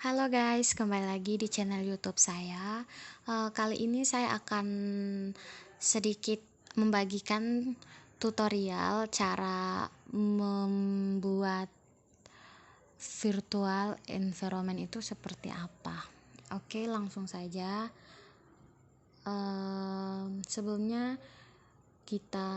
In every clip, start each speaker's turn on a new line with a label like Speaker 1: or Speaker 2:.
Speaker 1: Halo guys, kembali lagi di channel YouTube saya. Kali ini saya akan sedikit membagikan tutorial cara membuat virtual environment itu seperti apa. Oke, langsung saja. Sebelumnya kita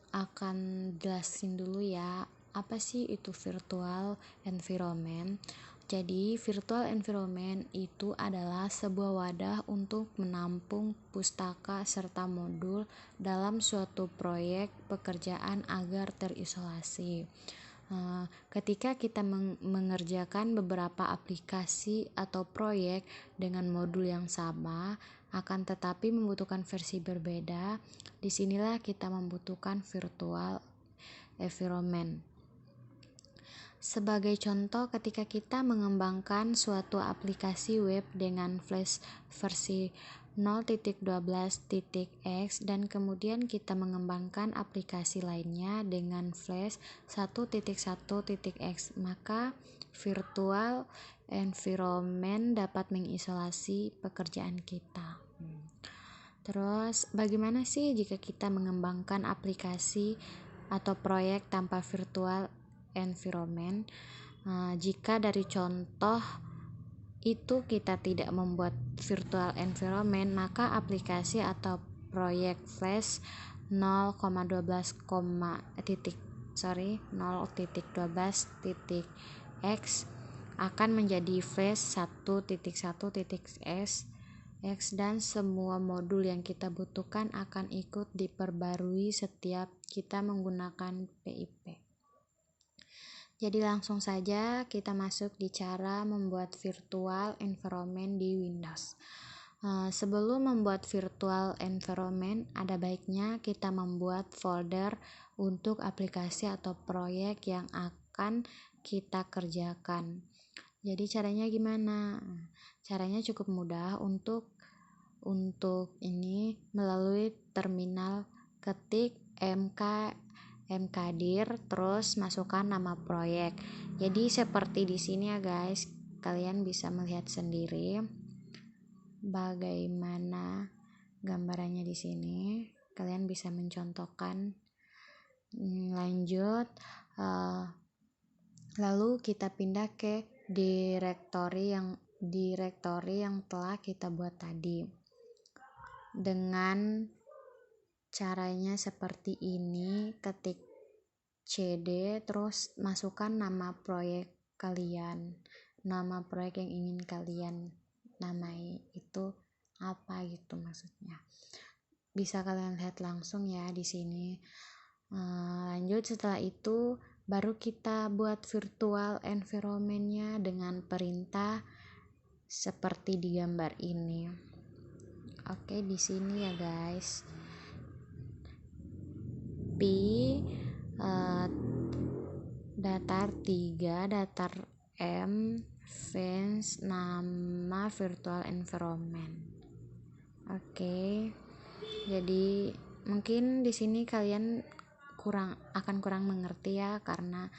Speaker 1: akan jelasin dulu ya, apa sih itu virtual environment. Jadi, virtual environment itu adalah sebuah wadah untuk menampung pustaka serta modul dalam suatu proyek pekerjaan agar terisolasi. Ketika kita mengerjakan beberapa aplikasi atau proyek dengan modul yang sama, akan tetapi membutuhkan versi berbeda, disinilah kita membutuhkan virtual environment. Sebagai contoh, ketika kita mengembangkan suatu aplikasi web dengan Flash versi 0.12.x dan kemudian kita mengembangkan aplikasi lainnya dengan Flash 1.1.x, maka virtual environment dapat mengisolasi pekerjaan kita. Terus, bagaimana sih jika kita mengembangkan aplikasi atau proyek tanpa virtual environment? Jika dari contoh itu kita tidak membuat virtual environment, maka aplikasi atau proyek Flash 0.12x akan menjadi Flash 1.1.x dan semua modul yang kita butuhkan akan ikut diperbarui setiap kita menggunakan PIP. Jadi langsung saja kita masuk di cara membuat virtual environment di Windows. Sebelum membuat virtual environment, ada baiknya kita membuat folder untuk aplikasi atau proyek yang akan kita kerjakan. Jadi caranya gimana? Caranya cukup mudah. Untuk ini melalui terminal ketik mkdir terus masukkan nama proyek. Jadi seperti di sini ya guys, kalian bisa melihat sendiri bagaimana gambarannya di sini. Kalian bisa mencontohkan. Lanjut, lalu kita pindah ke direktori yang telah kita buat tadi. Dengan caranya seperti ini, ketik cd terus masukkan nama proyek kalian, nama proyek yang ingin kalian namai itu apa gitu maksudnya. Bisa kalian lihat langsung ya di sini. Lanjut, setelah itu baru kita buat virtual environment-nya dengan perintah seperti di gambar ini. Oke, di sini ya guys. Datar 3 datar M fans nama virtual environment. Oke. Jadi mungkin di sini kalian akan kurang mengerti ya, karena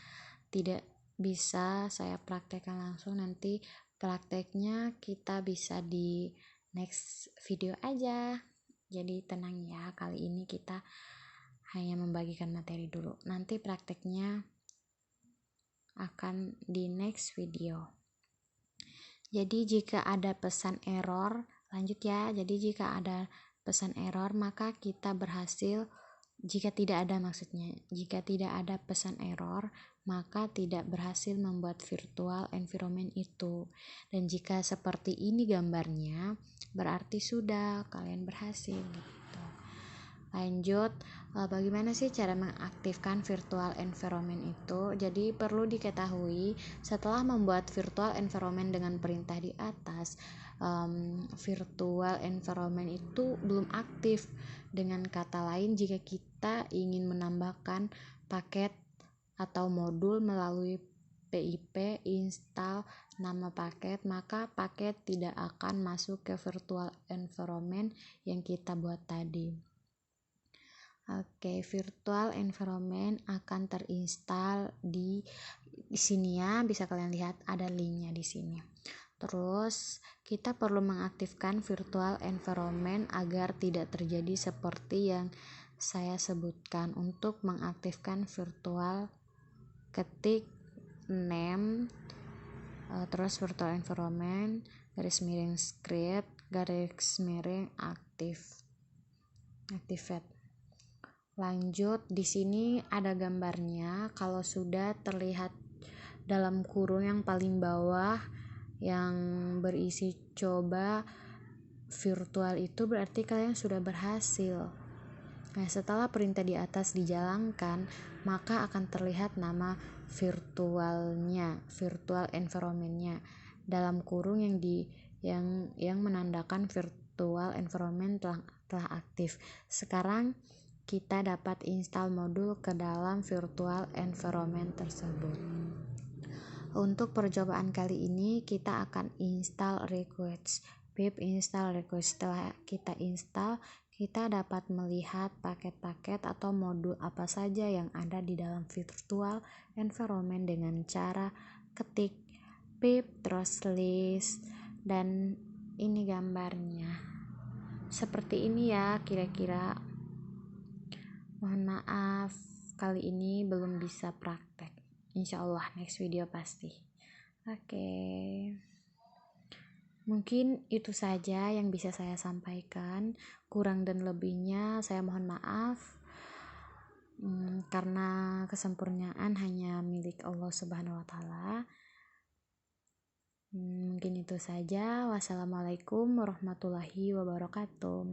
Speaker 1: tidak bisa saya praktekkan langsung. Nanti prakteknya kita bisa di next video aja. Jadi tenang ya, kali ini kita hanya membagikan materi dulu. Nanti prakteknya akan di next video. Jadi jika ada pesan error, lanjut ya. Jadi jika ada pesan error, maka kita berhasil. Jika tidak ada pesan error, maka tidak berhasil membuat virtual environment itu. Dan jika seperti ini gambarnya, berarti sudah kalian berhasil gitu. Lanjut, bagaimana sih cara mengaktifkan virtual environment itu? Jadi perlu diketahui, setelah membuat virtual environment dengan perintah di atas, virtual environment itu belum aktif. Dengan kata lain, jika kita ingin menambahkan paket atau modul melalui PIP install nama paket, maka paket tidak akan masuk ke virtual environment yang kita buat tadi. Oke, virtual environment akan terinstall di di sini ya, bisa kalian lihat ada linknya di sini. Terus kita perlu mengaktifkan virtual environment agar tidak terjadi seperti yang saya sebutkan. Untuk mengaktifkan virtual, ketik name, terus virtual environment, garis miring script, garis miring activate. Lanjut, di sini ada gambarnya. Kalau sudah terlihat dalam kurung yang paling bawah yang berisi coba virtual, itu berarti kalian sudah berhasil. Nah, setelah perintah di atas dijalankan, maka akan terlihat nama virtualnya, virtual environment-nya dalam kurung yang menandakan virtual environment telah aktif. Sekarang kita dapat install modul ke dalam virtual environment tersebut. Untuk percobaan kali ini kita akan install request. Pip install request. Setelah kita install, kita dapat melihat paket-paket atau modul apa saja yang ada di dalam virtual environment dengan cara ketik pip terus list, dan ini gambarnya. Seperti ini ya kira-kira. Mohon maaf, kali ini belum bisa praktek. Insya Allah next video pasti. Oke. Mungkin itu saja yang bisa saya sampaikan. Kurang dan lebihnya saya mohon maaf. Karena kesempurnaan hanya milik Allah Subhanahu wa taala. Mungkin itu saja. Wassalamualaikum warahmatullahi wabarakatuh.